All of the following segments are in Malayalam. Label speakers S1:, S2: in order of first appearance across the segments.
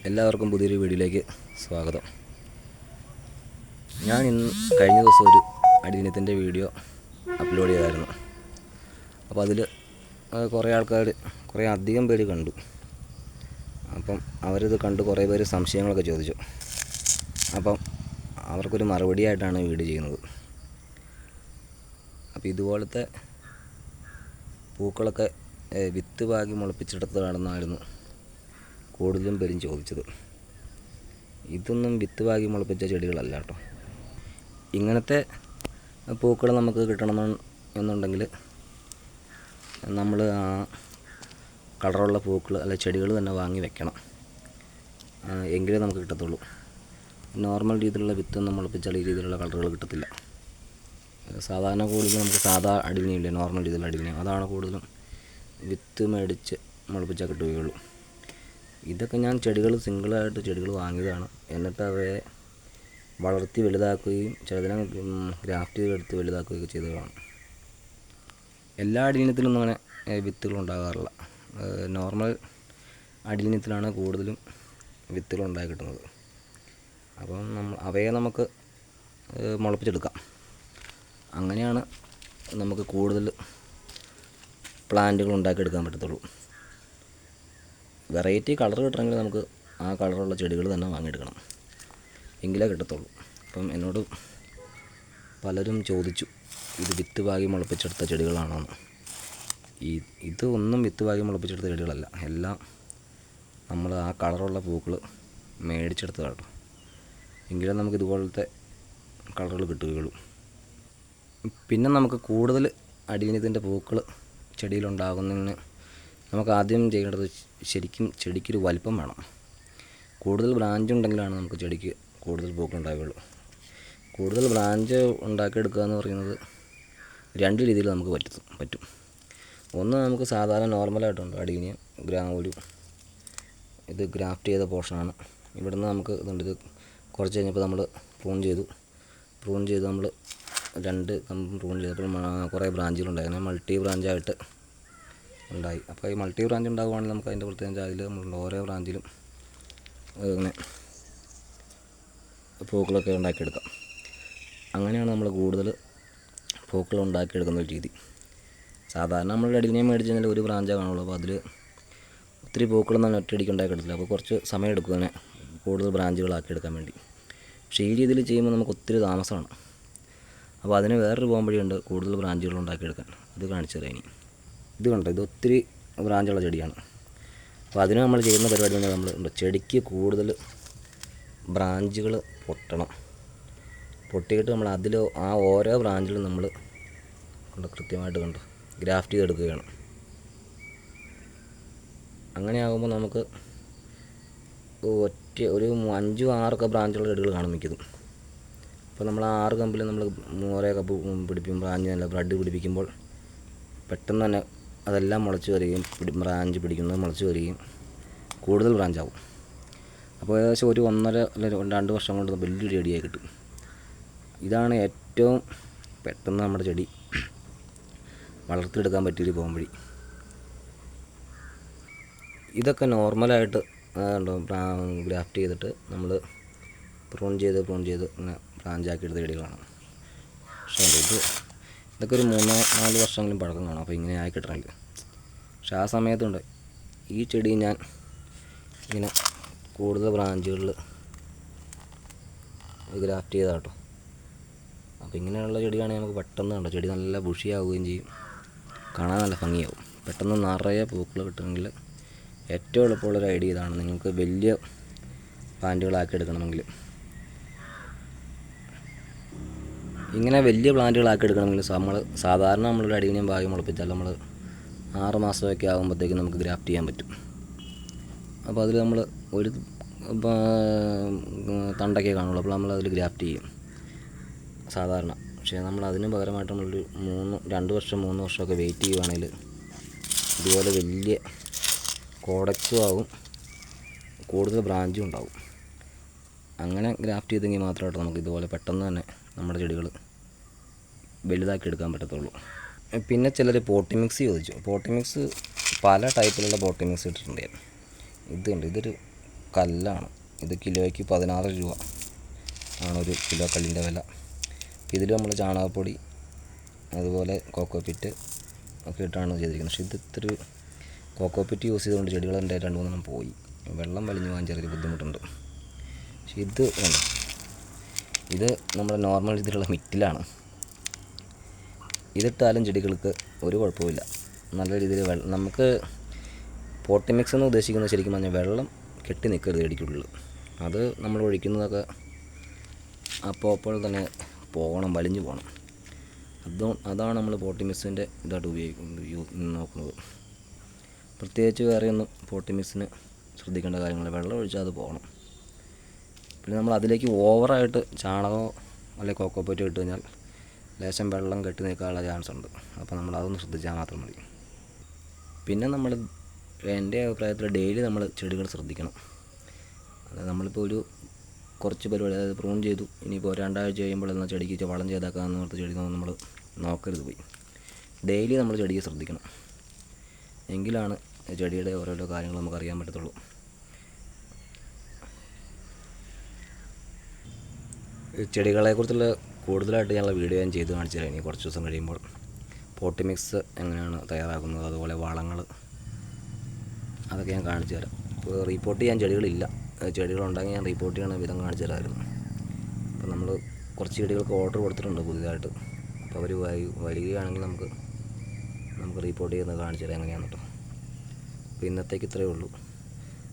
S1: എല്ലാവർക്കും പുതിയൊരു വീഡിയോയിലേക്ക് സ്വാഗതം. ഞാൻ കഴിഞ്ഞ ദിവസം ഒരു അടിയനത്തിൻ്റെ വീഡിയോ അപ്ലോഡ് ചെയ്തായിരുന്നു. അപ്പോൾ അതിൽ കുറേ അധികം പേര് കണ്ടു. അപ്പം അവരിത് കണ്ട് കുറേ പേര് സംശയങ്ങളൊക്കെ ചോദിച്ചു. അപ്പം അവർക്കൊരു മറുപടിയായിട്ടാണ് വീഡിയോ ചെയ്യുന്നത്. അപ്പോൾ ഇതുപോലത്തെ പൂക്കളൊക്കെ വിത്ത് പാകി മുളപ്പിച്ചെടുത്തതാണെന്നായിരുന്നു കൂടുതലും പേരും ചോദിച്ചത്. ഇതൊന്നും വിത്ത് പാകി മുളപ്പിച്ച ചെടികളല്ല കേട്ടോ. ഇങ്ങനത്തെ പൂക്കൾ നമുക്ക് കിട്ടണം എന്നുണ്ടെങ്കിൽ നമ്മൾ ആ കളറുള്ള പൂക്കൾ അല്ല ചെടികൾ തന്നെ വാങ്ങി വെക്കണം, എങ്കിലേ നമുക്ക് കിട്ടത്തുള്ളൂ. നോർമൽ രീതിയിലുള്ള വിത്തൊന്നും മുളപ്പിച്ചാൽ ഈ രീതിയിലുള്ള കളറുകൾ കിട്ടത്തില്ല. സാധാരണ കൂടുതലും നമുക്ക് സാധാ അടിനിയില്ലേ, നോർമൽ രീതിയിലുള്ള അടിനി, അതാണ് കൂടുതലും വിത്ത് മേടിച്ച് മുളപ്പിച്ചാൽ കിട്ടുകയുള്ളൂ. ഇതൊക്കെ ഞാൻ സിംഗിളായിട്ട് ചെടികൾ വാങ്ങിയതാണ്. എന്നിട്ട് അവയെ വളർത്തി വലുതാക്കുകയും ചിലതിനെ ഗ്രാഫ്റ്റ് ചെയ്തെടുത്ത് വലുതാക്കുകയൊക്കെ ചെയ്തതാണ്. എല്ലാ അടിയിനത്തിലൊന്നും അങ്ങനെ വിത്തുകൾ ഉണ്ടാകാറില്ല. നോർമൽ അടിയിനത്തിലാണ് കൂടുതലും വിത്തുകൾ ഉണ്ടായി കിട്ടുന്നത്. അപ്പം അവയെ നമുക്ക് മുളപ്പിച്ചെടുക്കാം. അങ്ങനെയാണ് നമുക്ക് കൂടുതൽ പ്ലാന്റുകൾ ഉണ്ടാക്കിയെടുക്കാൻ പറ്റത്തുള്ളൂ. വെറൈറ്റി കളർ കിട്ടണമെങ്കിൽ നമുക്ക് ആ കളറുള്ള ചെടികൾ തന്നെ വാങ്ങിയെടുക്കണം, എങ്കിലേ കിട്ടത്തുള്ളൂ. അപ്പം എന്നോട് പലരും ചോദിച്ചു, ഇത് വിത്ത് പാകി മുളപ്പിച്ചെടുത്ത ചെടികളാണോന്ന്. ഇത് ഒന്നും വിത്ത് പാകി മുളപ്പിച്ചെടുത്ത ചെടികളല്ല. എല്ലാം നമ്മൾ ആ കളറുള്ള പൂക്കൾ മേടിച്ചെടുത്തതാണ്. എങ്കിലേ നമുക്ക് ഇതുപോലത്തെ കളറുകൾ കിട്ടുകയുള്ളൂ. പിന്നെ നമുക്ക് കൂടുതൽ അടിയനത്തിൻ്റെ പൂക്കൾ ചെടിയിലുണ്ടാകുന്നതിന് നമുക്ക് ആദ്യം ചെയ്യേണ്ടത് ശരിക്കും ചെടിക്കൊരു വലിപ്പം വേണം. കൂടുതൽ ബ്രാഞ്ച് ഉണ്ടെങ്കിലാണ് നമുക്ക് ചെടിക്ക് കൂടുതൽ പൂക്കൾ ഉണ്ടാവുകയുള്ളൂ. കൂടുതൽ ബ്രാഞ്ച് ഉണ്ടാക്കിയെടുക്കുക എന്ന് പറയുന്നത് രണ്ട് രീതിയിൽ നമുക്ക് പറ്റും. ഒന്ന്, നമുക്ക് സാധാരണ നോർമലായിട്ടുണ്ട് അടിയനിയം ഇത് ഗ്രാഫ്റ്റ് ചെയ്ത പോർഷനാണ്. ഇവിടുന്ന് നമുക്ക് ഇത് കുറച്ച് കഴിഞ്ഞപ്പോൾ നമ്മൾ പ്രൂൺ ചെയ്ത് നമ്മൾ 2 പ്രൂൺ ചെയ്തപ്പോൾ കുറേ ബ്രാഞ്ചുകളുണ്ടായി. അങ്ങനെ മൾട്ടി ബ്രാഞ്ചായിട്ട് ഉണ്ടായി. അപ്പോൾ ഈ മൾട്ടി ബ്രാഞ്ച് ഉണ്ടാകുവാണെങ്കിൽ നമുക്ക് അതിൻ്റെ പ്രത്യേകം അതിൽ നമ്മൾ ഓരോ ബ്രാഞ്ചിലും ഇങ്ങനെ പൂക്കളൊക്കെ ഉണ്ടാക്കിയെടുക്കാം. അങ്ങനെയാണ് നമ്മൾ കൂടുതൽ പൂക്കൾ ഉണ്ടാക്കിയെടുക്കുന്ന ഒരു രീതി. സാധാരണ നമ്മൾ അടിനിയം മേടിച്ച് കഴിഞ്ഞാൽ ഒരു ബ്രാഞ്ചേ കാണുള്ളൂ. അപ്പോൾ അതിൽ ഒത്തിരി പൂക്കളൊന്നും ഒറ്റയടിക്ക് ഉണ്ടാക്കിയെടുത്തില്ല. അപ്പോൾ കുറച്ച് സമയം എടുക്കും അങ്ങനെ കൂടുതൽ ബ്രാഞ്ചുകളാക്കി എടുക്കാൻ വേണ്ടി. പക്ഷേ ഈ രീതിയിൽ ചെയ്യുമ്പോൾ നമുക്ക് ഒത്തിരി താമസമാണ്. അപ്പോൾ അതിന് വേറൊരു വഴിയുണ്ട്, കൂടുതൽ ബ്രാഞ്ചുകൾ ഉണ്ടാക്കിയെടുക്കാൻ. അത് കാണിച്ചു തരാം. ഇത് കണ്ടോ, ഇത് ഒത്തിരി ബ്രാഞ്ചുള്ള ചെടിയാണ്. അപ്പോൾ അതിന് നമ്മൾ ചെയ്യുന്ന പരിപാടി തന്നെ നമ്മൾ ചെടിക്ക് കൂടുതൽ ബ്രാഞ്ചുകൾ പൊട്ടിയിട്ട് നമ്മൾ ആ ഓരോ ബ്രാഞ്ചിലും നമ്മൾ കൃത്യമായിട്ട് ഗ്രാഫ്റ്റ് ചെയ്തെടുക്കുകയാണ്. അങ്ങനെയാകുമ്പോൾ നമുക്ക് ഒരു 5-6 ബ്രാഞ്ചുള്ള ചെടികൾ കാണും മിക്കതും. അപ്പോൾ നമ്മൾ 6 കമ്പിൽ നമ്മൾ ഓരോ കപ്പ് ബ്രാഞ്ച് നല്ല ബ്ലഡ് പിടിപ്പിക്കുമ്പോൾ പെട്ടെന്ന് തന്നെ അതെല്ലാം മുളച്ച് വരികയും ബ്രാഞ്ച് പിടിക്കുന്നത് മുളച്ച് വരികയും കൂടുതൽ ബ്രാഞ്ചാവും. അപ്പോൾ ഏകദേശം ഒരു 1.5 അല്ലെങ്കിൽ 2 വർഷം കൊണ്ട് വലിയൊരു ചെടിയായി കിട്ടും. ഇതാണ് ഏറ്റവും പെട്ടെന്ന് നമ്മുടെ ചെടി വളർത്തിയെടുക്കാൻ പറ്റിയൊരു പോംവഴി. ഇതൊക്കെ നോർമലായിട്ട് ഗ്രാഫ്റ്റ് ചെയ്തിട്ട് നമ്മൾ പ്രൂൺ ചെയ്ത് ഇങ്ങനെ ബ്രാഞ്ചാക്കി എടുത്ത ചെടികളാണ്. പക്ഷേ ഇതൊക്കെ ഒരു 3-4 വർഷമെങ്കിലും പഴക്കം കാണും. അപ്പോൾ ഇങ്ങനെ ആയി കിട്ടണമെങ്കിൽ. പക്ഷേ ആ സമയത്തുണ്ട് ഈ ചെടി ഞാൻ ഇങ്ങനെ കൂടുതൽ ബ്രാഞ്ചുകളിൽ ഗ്രാഫ്റ്റ് ചെയ്താൽ കേട്ടോ. അപ്പോൾ ഇങ്ങനെയുള്ള ചെടിയാണെങ്കിൽ നമുക്ക് പെട്ടെന്ന് ചെടി നല്ല ബുഷിയാവുകയും ചെയ്യും, കാണാൻ നല്ല ഭംഗിയാവും. പെട്ടെന്ന് നിറയെ പൂക്കൾ കിട്ടണമെങ്കിൽ ഏറ്റവും എളുപ്പമുള്ളൊരു ഐഡിയ ഇതാണ്. നിങ്ങൾക്ക് വലിയ പ്ലാന്റുകളാക്കി എടുക്കണമെങ്കിൽ, ഇങ്ങനെ വലിയ പ്ലാന്റുകളാക്കി എടുക്കണമെങ്കിൽ സാധാരണ നമ്മളൊരു അടിയനിയം പാകി മുളപ്പിച്ചാൽ നമ്മൾ 6 മാസമൊക്കെ ആകുമ്പോഴത്തേക്കും നമുക്ക് ഗ്രാഫ്റ്റ് ചെയ്യാൻ പറ്റും. അപ്പോൾ അതിൽ നമ്മൾ ഒരു തണ്ടൊക്കെ കാണുള്ളൂ. അപ്പോൾ നമ്മളതിൽ ഗ്രാഫ്റ്റ് ചെയ്യും സാധാരണ. പക്ഷേ നമ്മൾ അതിന് പകരമായിട്ട് നമ്മളൊരു 2 വർഷം 3 വർഷമൊക്കെ വെയിറ്റ് ചെയ്യുവാണെങ്കിൽ ഇതുപോലെ വലിയ കോഡക്സും ആവും, കൂടുതൽ ബ്രാഞ്ചും ഉണ്ടാവും. അങ്ങനെ ഗ്രാഫ്റ്റ് ചെയ്തെങ്കിൽ മാത്രമായിട്ട് നമുക്ക് ഇതുപോലെ പെട്ടെന്ന് തന്നെ നമ്മുടെ ചെടികൾ വലുതാക്കി എടുക്കാൻ പറ്റത്തുള്ളൂ. പിന്നെ ചിലർ പോട്ടി മിക്സ് ചോദിച്ചു. പോട്ടി മിക്സ് പല ടൈപ്പിലുള്ള പോട്ടി മിക്സ് ഇട്ടിട്ടുണ്ട്. ഇതൊരു കല്ലാണ്. ഇത് കിലോയ്ക്ക് 16 രൂപ ആണ് ഒരു കിലോ കല്ലിൻ്റെ വില. ഇതിൽ നമ്മൾ ചാണകപ്പൊടി അതുപോലെ കോക്കോപിറ്റ് ഒക്കെ ഇട്ടാണ് ചെയ്തിരിക്കുന്നത്. പക്ഷേ ഇത് ഇത്തിരി കോക്കോപിറ്റ് യൂസ് ചെയ്തുകൊണ്ട് ചെടികളെൻ്റെ 2-3 പോയി. വെള്ളം വലിഞ്ഞു പോകാൻ ചെറിയൊരു ബുദ്ധിമുട്ടുണ്ട്. പക്ഷേ ഇത് കണ്ടോ, ഇത് നമ്മുടെ നോർമൽ രീതിയിലുള്ള മിറ്റിലാണ്. ഇതിട്ടാലും ചെടികൾക്ക് ഒരു കുഴപ്പമില്ല. നല്ല രീതിയിൽ നമുക്ക് പോട്ടി മിക്സ് എന്ന് ഉദ്ദേശിക്കുന്നത് ശരിക്കും പറഞ്ഞാൽ വെള്ളം കെട്ടി നിൽക്കരുത് ചെടിക്കുള്ളിൽ. അത് നമ്മൾ ഒഴിക്കുന്നതൊക്കെ അപ്പോൾ തന്നെ പോകണം, വലിഞ്ഞു പോകണം. അതാണ് നമ്മൾ പോട്ടി മിക്സിൻ്റെ ഇതായിട്ട് നോക്കുന്നത്. പ്രത്യേകിച്ച് വേറെയൊന്നും പോട്ടി മിക്സിന് ശ്രദ്ധിക്കേണ്ട കാര്യങ്ങൾ. വെള്ളം ഒഴിച്ചാൽ അത് പോകണം. പിന്നെ നമ്മൾ അതിലേക്ക് ഓവറായിട്ട് ചാണകമോ അല്ലെങ്കിൽ കോക്കോപൈറ്റോ ഇട്ട് കഴിഞ്ഞാൽ ലേശം വെള്ളം കെട്ടി നിൽക്കാനുള്ള ചാൻസ് ഉണ്ട്. അപ്പോൾ നമ്മൾ അതൊന്ന് ശ്രദ്ധിച്ചാൽ മാത്രം മതി. പിന്നെ നമ്മൾ എൻ്റെ അഭിപ്രായത്തിൽ ഡെയിലി നമ്മൾ ചെടികൾ ശ്രദ്ധിക്കണം. അതായത് നമ്മളിപ്പോൾ ഒരു കുറച്ച് പരിപാടി, അതായത് പ്രൂൺ ചെയ്തു, ഇനിയിപ്പോൾ 2 ആഴ്ച കഴിയുമ്പോൾ എന്നാൽ ചെടിക്ക് വളം ചെയ്താക്കാമെന്ന് ഓർത്ത് ചെടി നമ്മൾ നോക്കരുത് പോയി. ഡെയിലി നമ്മൾ ചെടിയെ ശ്രദ്ധിക്കണം. എങ്കിലാണ് ചെടിയുടെ ഓരോരോ കാര്യങ്ങൾ നമുക്ക് അറിയാൻ പറ്റത്തുള്ളൂ. ചെടികളെക്കുറിച്ചുള്ള കൂടുതലായിട്ട് ഞങ്ങൾ വീഡിയോ ഞാൻ ചെയ്ത് കാണിച്ചു തരാം ഇനി കുറച്ച് ദിവസം കഴിയുമ്പോൾ. പോട്ടി മിക്സ് എങ്ങനെയാണ് തയ്യാറാക്കുന്നത്, അതുപോലെ വളങ്ങൾ, അതൊക്കെ ഞാൻ കാണിച്ചു തരാം. ഇപ്പോൾ റീപ്പോർട്ട് ചെയ്യാൻ ചെടികളില്ല. ചെടികളുണ്ടെങ്കിൽ ഞാൻ റീപ്പോർട്ട് ചെയ്യണ വിധം കാണിച്ചു തരാമായിരുന്നു. അപ്പോൾ നമ്മൾ കുറച്ച് ചെടികൾക്ക് ഓർഡർ കൊടുത്തിട്ടുണ്ട് പുതിയതായിട്ട്. അപ്പോൾ അവർ വരികയാണെങ്കിൽ നമുക്ക് റീപ്പോർട്ട് ചെയ്യുന്നത് കാണിച്ചു തരാം എങ്ങനെയാണെന്ന് കേട്ടോ. അപ്പോൾ ഇന്നത്തേക്ക് ഇത്രയേ ഉള്ളൂ.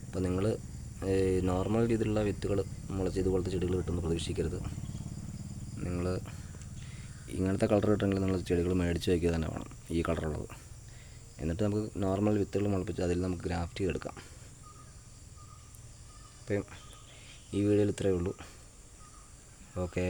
S1: അപ്പോൾ നിങ്ങൾ നോർമൽ രീതിയിലുള്ള വിത്തുകൾ മുളച്ച് ഇതുപോലത്തെ ചെടികൾ കിട്ടുമെന്ന് പ്രതീക്ഷിക്കരുത്. നിങ്ങൾ ഇങ്ങനത്തെ കളർ കിട്ടണമെങ്കിൽ നിങ്ങൾ ചെടികൾ മേടിച്ച് വയ്ക്കുക തന്നെ വേണം, ഈ കളറുള്ളത്. എന്നിട്ട് നമുക്ക് നോർമൽ വിത്തുകൾ മുളപ്പിച്ച് അതിൽ നമുക്ക് ഗ്രാഫ്റ്റ് ചെയ്തെടുക്കാം. അപ്പം ഈ വീഡിയോയിൽ ഇത്രയേ ഉള്ളൂ. ഓക്കേ.